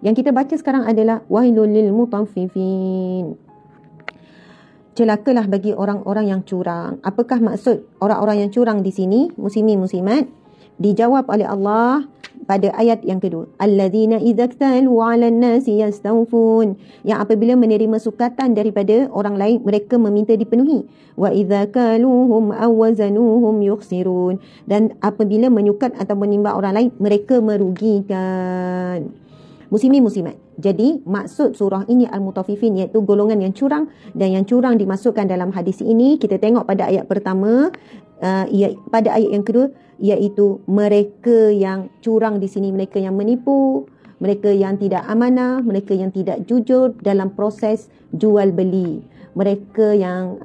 Yang kita baca sekarang adalah wailul lil mutaffifin. Celakalah bagi orang-orang yang curang. Apakah maksud orang-orang yang curang di sini? Muslimin muslimat. Dijawab oleh Allah pada ayat yang kedua. Alladzina idza ktalu 'alan nasi yastawfun. Yang apabila menerima sukatan daripada orang lain, mereka meminta dipenuhi. Wa idza kaluhum aw wazanuhum yukhsirun. Dan apabila menyukat atau menimba orang lain, mereka merugikan. Muslimin muslimat. Jadi maksud surah ini Al-Mutaffifin, iaitu golongan yang curang, dan yang curang dimasukkan dalam hadis ini. Kita tengok pada ayat pertama, pada ayat yang kedua, iaitu mereka yang curang di sini, mereka yang menipu, mereka yang tidak amanah, mereka yang tidak jujur dalam proses jual beli, mereka yang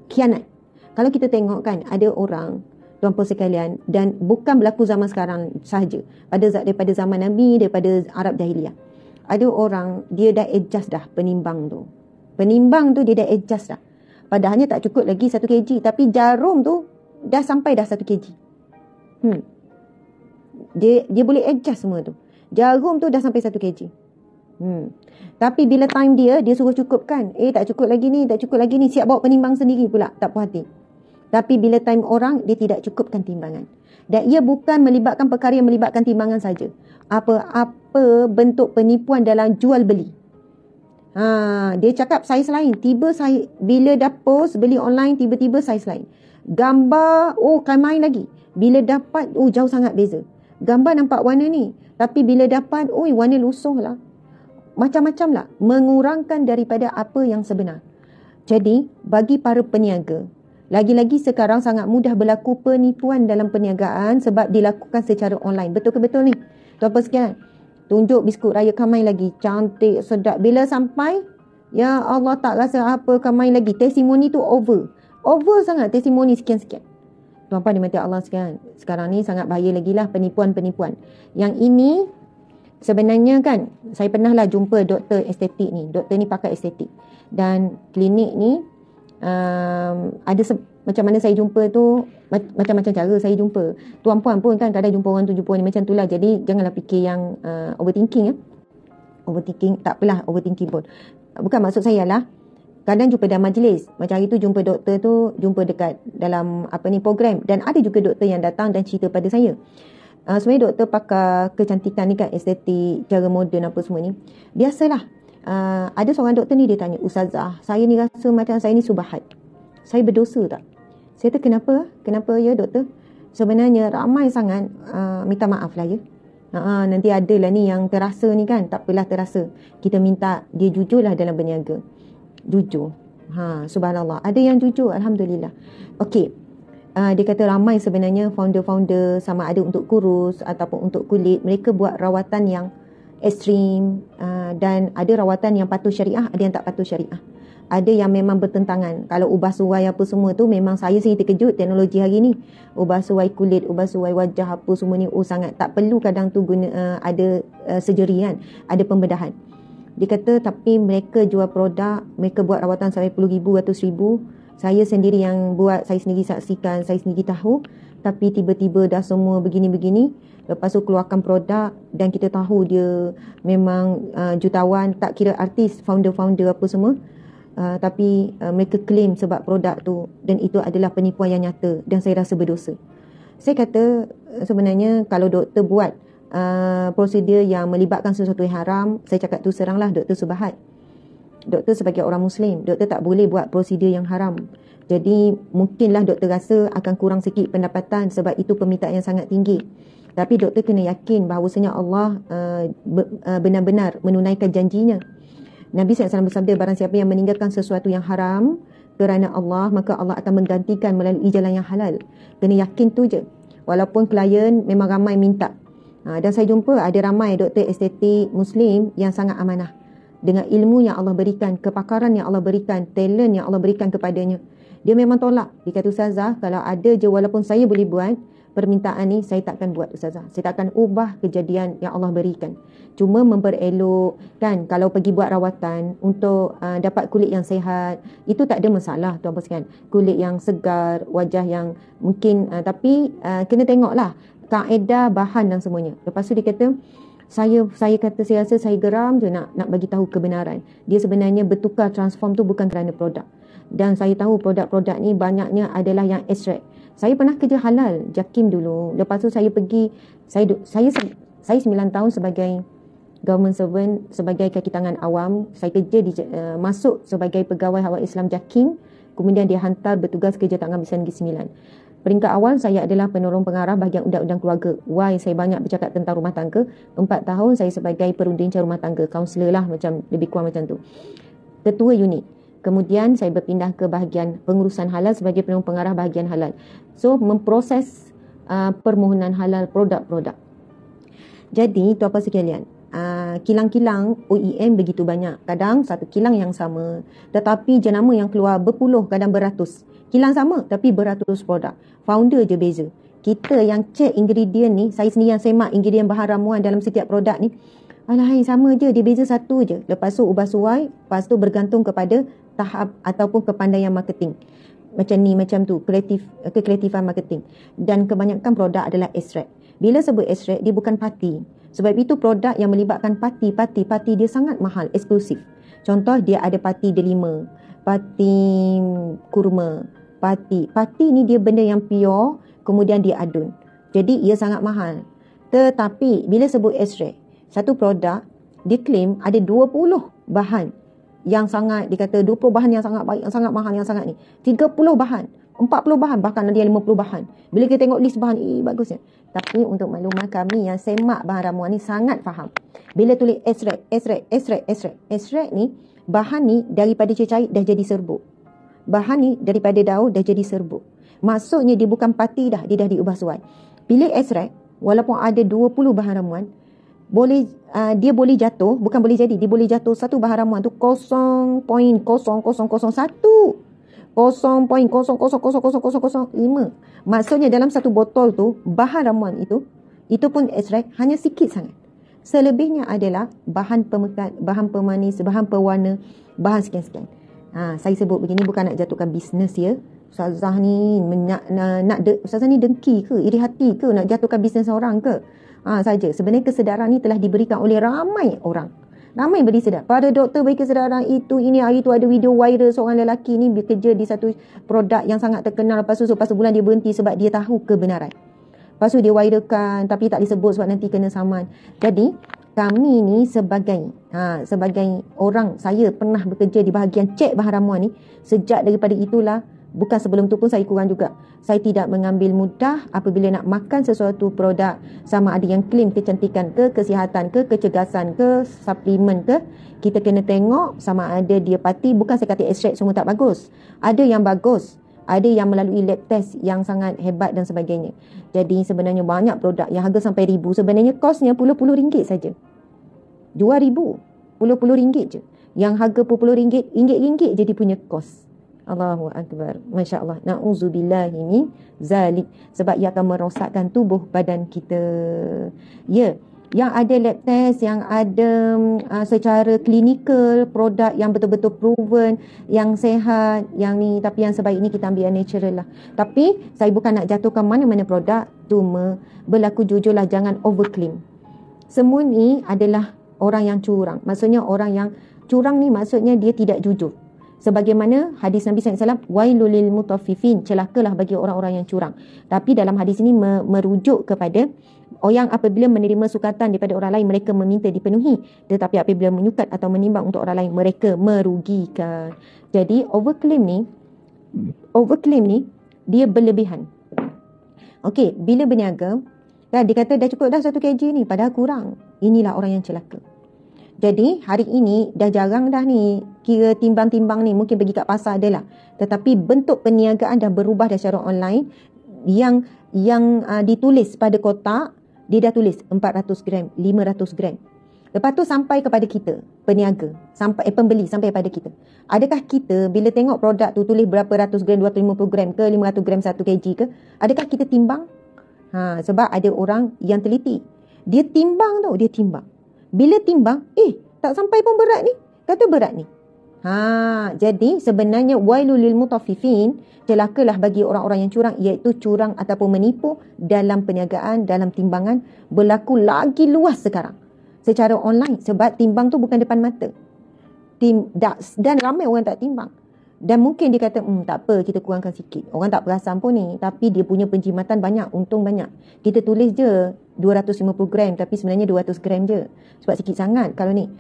khianat. Kalau kita tengok kan, ada orang, tuan-puan sekalian, dan bukan berlaku zaman sekarang sahaja, daripada zaman Nabi, daripada Arab Jahiliyah, ada orang dia dah adjust dah penimbang tu dia dah adjust dah, padahalnya tak cukup lagi 1 kg, tapi jarum tu dah sampai dah 1 kg. Dia boleh adjust semua tu, jarum tu dah sampai 1 kg. Tapi bila time dia suruh cukupkan, tak cukup lagi ni, siap bawa penimbang sendiri pula, tak puas hati. Tapi bila time orang, dia tidak cukupkan timbangan. Dan ia bukan melibatkan perkara yang melibatkan timbangan saja. Apa-apa bentuk penipuan dalam jual beli. Dia cakap saiz lain. Bila dah post beli online, tiba-tiba saiz lain. Gambar, kan main lagi. Bila dapat, jauh sangat beza. Gambar nampak warna ni. Tapi bila dapat, warna lusuh lah. Macam-macam lah. Mengurangkan daripada apa yang sebenar. Jadi, bagi para peniaga, lagi-lagi sekarang sangat mudah berlaku penipuan dalam perniagaan sebab dilakukan secara online. Betul ke betul ni? Tuan-puan sekalian, tunjuk biskut raya Kamai lagi. Cantik, sedap. Bila sampai, ya Allah, tak rasa apa Kamai lagi. Testimoni tu over. Over sangat testimoni sekian-sekian. Tuan-puan dimati Allah sekalian, sekarang ni sangat bahaya lagi lah penipuan-penipuan. Yang ini, sebenarnya kan, saya pernah lah jumpa doktor estetik ni. Doktor ni pakai estetik. Dan klinik ni, ada macam mana saya jumpa tu, macam-macam cara saya jumpa. Tuan-puan pun kan kadang jumpa orang tu, jumpa ni macam tu lah. Jadi janganlah fikir yang overthinking ya. Overthinking, tak apalah overthinking pun. Bukan maksud saya lah. Kadang jumpa dalam majlis. Macam hari tu jumpa doktor tu, jumpa dekat dalam program. Dan ada juga doktor yang datang dan cerita pada saya. Sebenarnya doktor pakar kecantikan ni kan, estetik, cara moden apa semua ni. Biasalah. Ada seorang doktor ni, dia tanya, Ustazah, saya ni rasa macam saya ni subahat. Saya berdosa tak? Saya kata, kenapa ya doktor? Sebenarnya ramai sangat minta maaf lah ya. Nanti adalah ni yang terasa ni kan. Tak apalah terasa. Kita minta dia jujur lah dalam berniaga. Jujur. Subhanallah. Ada yang jujur, Alhamdulillah. Okey. Dia kata ramai sebenarnya founder-founder, sama ada untuk kurus ataupun untuk kulit, mereka buat rawatan yang ekstrim, dan ada rawatan yang patuh syariah, ada yang tak patuh syariah. Ada yang memang bertentangan. Kalau ubah suai apa semua tu, memang saya sendiri terkejut teknologi hari ni. Ubah suai kulit, ubah suai wajah apa semua ni, sangat tak perlu kadang tu guna ada surgery kan, ada pembedahan. Dia kata tapi mereka jual produk, mereka buat rawatan sampai puluh ribu, ratus ribu. Saya sendiri yang buat, saya sendiri saksikan, saya sendiri tahu. Tapi tiba-tiba dah semua begini-begini. Lepas tu keluarkan produk dan kita tahu dia memang jutawan, tak kira artis, founder-founder apa semua. Tapi mereka claim sebab produk tu, dan itu adalah penipuan yang nyata, dan saya rasa berdosa. Saya kata sebenarnya kalau doktor buat prosedur yang melibatkan sesuatu yang haram, saya cakap tu seranglah doktor subahat. Doktor sebagai orang Muslim, doktor tak boleh buat prosedur yang haram. Jadi mungkinlah doktor rasa akan kurang sikit pendapatan sebab itu permintaan yang sangat tinggi. Tapi doktor kena yakin bahawasanya Allah benar-benar menunaikan janjinya. Nabi SAW bersabda, barang siapa yang meninggalkan sesuatu yang haram kerana Allah, maka Allah akan menggantikan melalui jalan yang halal. Kena yakin tu je. Walaupun klien memang ramai minta. Dan saya jumpa ada ramai doktor estetik Muslim yang sangat amanah. Dengan ilmu yang Allah berikan, kepakaran yang Allah berikan, talent yang Allah berikan kepadanya. Dia memang tolak. Dia kata, Ustazah, kalau ada je walaupun saya boleh buat, permintaan ni saya takkan buat Ustazah. Saya takkan ubah kejadian yang Allah berikan. Cuma memperelok kan, kalau pergi buat rawatan untuk dapat kulit yang sihat, itu tak ada masalah tuan-puan sekalian. Kulit yang segar, wajah yang mungkin tapi kena tengoklah kaedah bahan dan semuanya. Lepas tu dia kata, Saya kata saya rasa saya geram je nak bagi tahu kebenaran. Dia sebenarnya bertukar transform tu bukan kerana produk. Dan saya tahu produk-produk ni banyaknya adalah yang ekstrak. Saya pernah kerja halal JAKIM dulu. Lepas tu saya pergi, saya 9 tahun sebagai government servant, sebagai kaki tangan awam. Saya kerja masuk sebagai pegawai Hawat Islam JAKIM. Kemudian dia hantar bertugas kerja tangan Ambisan Negeri Sembilan. Peringkat awal saya adalah penolong pengarah bahagian undang-undang keluarga. Why saya banyak bercakap tentang rumah tangga. 4 tahun saya sebagai perundingan rumah tangga, kaunselor lah, macam lebih kurang macam tu. Ketua unit. Kemudian saya berpindah ke bahagian pengurusan halal sebagai penolong pengarah bahagian halal. So memproses permohonan halal produk-produk. Jadi tuan-puan sekalian, kilang-kilang OEM begitu banyak. Kadang satu kilang yang sama, tetapi jenama yang keluar berpuluh, kadang beratus. Kilang sama tapi beratus produk. Founder je beza. Kita yang cek ingredient ni, saya sendiri yang semak ingredient bahan ramuan dalam setiap produk ni, alahai sama je, dia beza satu je. Lepas tu ubah suai, lepas tu bergantung kepada tahap ataupun kepandaian marketing. Macam ni, macam tu, kreatifan marketing. Dan kebanyakan produk adalah ekstrak. Bila sebut ekstrak, dia bukan parti. Sebab itu produk yang melibatkan parti dia sangat mahal, eksklusif. Contoh, dia ada parti delima, parti kurma, parti ni dia benda yang pure, kemudian dia adun. Jadi ia sangat mahal. Tetapi bila sebut ekstrak, satu produk dia claim ada 20 bahan yang sangat, dia kata 20 bahan yang sangat baik, yang sangat mahal, yang sangat ni. 30 bahan, 40 bahan, bahkan ada yang 50 bahan. Bila kita tengok list bahan, bagusnya. Tapi untuk maklumat kami yang semak bahan ramuan ni sangat faham. Bila tulis ekstrak ni, bahan ni daripada cecair dah jadi serbuk. Bahan ni daripada daun dah jadi serbuk. Maksudnya dia bukan parti dah, dia dah diubah suai. Bila ekstrak, walaupun ada 20 bahan ramuan, dia boleh jatuh, bukan boleh jadi, dia boleh jatuh satu bahan ramuan tu 0.00001, 0.00005. Maksudnya dalam satu botol tu, bahan ramuan itu pun ekstrak hanya sikit sangat. Selebihnya adalah bahan pemekat, bahan pemanis, bahan pewarna, bahan sekian-sekian. Saya sebut begini bukan nak jatuhkan bisnes ya. Ustazah ni Ustazah ni dengki ke, iri hati ke, nak jatuhkan bisnes orang ke? Saja. Sebenarnya kesedaran ni telah diberikan oleh ramai orang. Ramai beri sedar. Pada doktor beri kesedaran itu, ini, hari tu ada video viral seorang lelaki ni bekerja di satu produk yang sangat terkenal. Lepas tu sebulan dia berhenti sebab dia tahu kebenaran. Lepas tu dia viralkan tapi tak disebut sebab nanti kena saman. Jadi kami ni sebagai orang, saya pernah bekerja di bahagian cek bahan ramuan ni. Sejak daripada itulah, bukan sebelum tu pun saya kurang juga. Saya tidak mengambil mudah apabila nak makan sesuatu produk, sama ada yang klaim kecantikan ke, kesihatan ke, kecergasan ke, suplemen ke. Kita kena tengok sama ada dia parti. Bukan saya kata ekstrak semua tak bagus. Ada yang bagus, ada yang melalui lab test yang sangat hebat dan sebagainya. Jadi sebenarnya banyak produk yang harga sampai ribu, sebenarnya kosnya puluh-puluh ringgit saja. 2,000, puluh-puluh ringgit je. Yang harga puluh-puluh ringgit, ringgit-ringgit je dia punya kos. Allahu Akbar. Masya Allah. Na'udzubillahi min zalik. Sebab ia akan merosakkan tubuh badan kita. Ya. Yang ada lab test, yang ada secara klinikal, produk yang betul-betul proven, yang sehat, yang ni. Tapi yang sebaik ni kita ambil yang natural lah. Tapi saya bukan nak jatuhkan mana-mana produk. Cuma berlaku jujurlah, jangan overclaim. Semua ni adalah orang yang curang. Maksudnya orang yang curang ni maksudnya dia tidak jujur. Sebagaimana hadis Nabi SAW, wailul lil mutaffifin, celakalah bagi orang-orang yang curang. Tapi dalam hadis ini merujuk kepada orang apabila menerima sukatan daripada orang lain, mereka meminta dipenuhi. Tetapi apabila menyukat atau menimbang untuk orang lain, mereka merugikan. Jadi overclaim ni dia berlebihan. Okey, bila berniaga, dia kata dah cukup dah 1 kg ni, padahal kurang. Inilah orang yang celaka. Jadi hari ini dah jarang dah ni kira timbang-timbang ni, mungkin pergi kat pasar adalah. Tetapi bentuk perniagaan dah berubah dah secara online. Yang ditulis pada kotak, dia dah tulis 400 gram, 500 gram. Lepas tu sampai kepada kita, peniaga, pembeli sampai pada kita. Adakah kita bila tengok produk tu tulis berapa ratus gram, 250 gram ke, 500 gram 1 kg ke, adakah kita timbang? Sebab ada orang yang teliti. Dia timbang tau, dia timbang. Bila timbang, tak sampai pun berat ni. Kata berat ni. Jadi sebenarnya wailul lil mutaffifin, celakalah bagi orang-orang yang curang, iaitu curang ataupun menipu dalam perniagaan, dalam timbangan, berlaku lagi luas sekarang. secara online sebab timbang tu bukan depan mata. Dan ramai orang tak timbang. Dan mungkin dia kata, tak apa, kita kurangkan sikit. Orang tak perasan pun ni. Tapi dia punya penjimatan banyak, untung banyak. Kita tulis je 250 gram, tapi sebenarnya 200 gram je. Sebab sikit sangat kalau ni.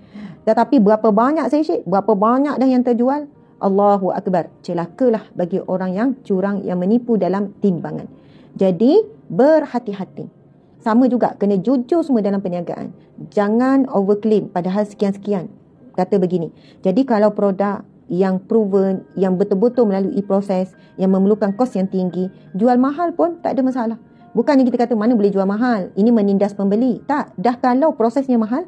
Tetapi berapa banyak sachet, berapa banyak dah yang terjual. Allahu Akbar. Celakalah bagi orang yang curang, yang menipu dalam timbangan. Jadi, berhati-hati. Sama juga, kena jujur semua dalam perniagaan. Jangan overclaim padahal sekian-sekian. Kata begini. Jadi kalau produk yang proven, yang betul-betul melalui proses, yang memerlukan kos yang tinggi, jual mahal pun tak ada masalah. Bukannya kita kata mana boleh jual mahal, ini menindas pembeli. Tak, dah kalau prosesnya mahal,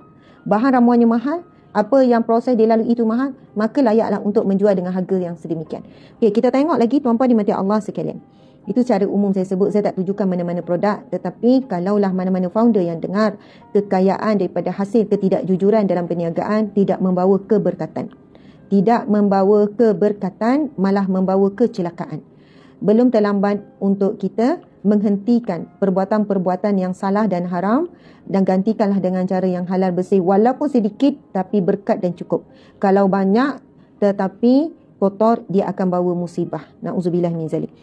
bahan ramuannya mahal, apa yang proses dilalui itu mahal, maka layaklah untuk menjual dengan harga yang sedemikian. Okay, kita tengok lagi tuan-puan dimati Allah sekalian. Itu secara umum saya sebut, saya tak tujukan mana-mana produk. Tetapi kalaulah mana-mana founder yang dengar kekayaan daripada hasil ketidakjujuran dalam perniagaan tidak membawa keberkatan. Tidak membawa keberkatan, malah membawa kecelakaan. Belum terlambat untuk kita menghentikan perbuatan-perbuatan yang salah dan haram dan gantikanlah dengan cara yang halal bersih. Walaupun sedikit tapi berkat dan cukup. Kalau banyak tetapi kotor, dia akan bawa musibah. Na'udzubillah min zalik.